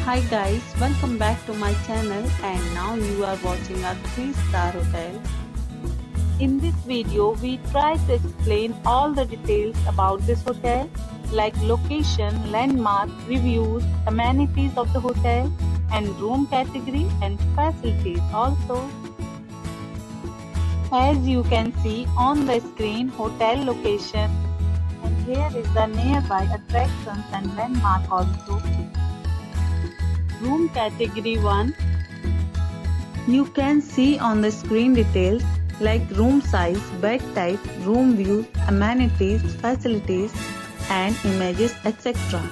Hi guys, welcome back to my channel and now you are watching a 3-star hotel. In this video, we try to explain all the details about this hotel like location, landmark, reviews, amenities of the hotel and room category and facilities also. As you can see on the screen, hotel location, and here is the nearby attractions and landmark also. Room category 1. You can see on the screen details like room size, bed type, room views, amenities, facilities and images etc.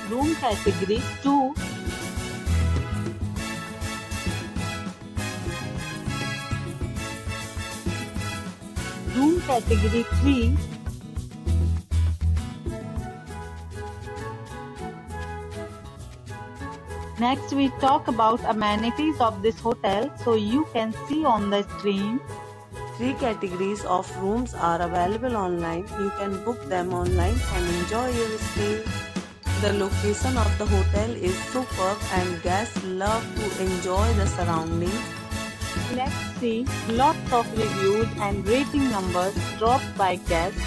Room category 2. Room category 3. Next we talk about amenities of this hotel, so you can see on the screen. 3 categories of rooms are available online. You can book them online and enjoy your stay. The location of the hotel is superb and guests love to enjoy the surroundings. Let's see lots of reviews and rating numbers dropped by guests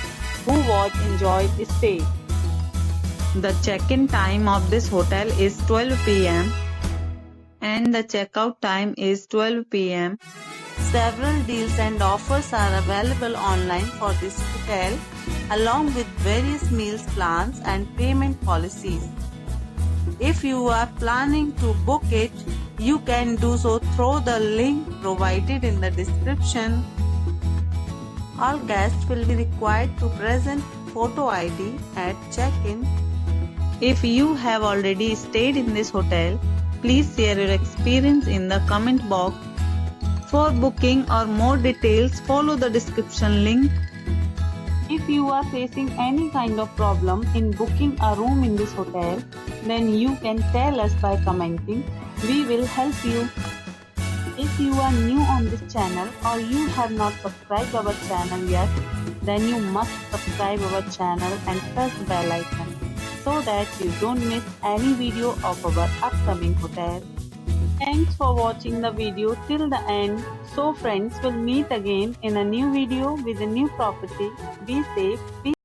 who was enjoyed stay. The check-in time of this hotel is 12 p.m. and the check-out time is 12 p.m. Several deals and offers are available online for this hotel, along with various meals plans and payment policies. If you are planning to book it, you can do so through the link provided in the description. All guests will be required to present photo ID at check-in. If you have already stayed in this hotel, please share your experience in the comment box. For booking or more details, follow the description link. If you are facing any kind of problem in booking a room in this hotel, then you can tell us by commenting. We will help you. If you are new on this channel or you have not subscribed our channel yet, then you must subscribe our channel and press the bell icon so that you don't miss any video of our upcoming hotel. Thanks for watching the video till the end. So friends, will meet again in a new video with a new property. Be safe.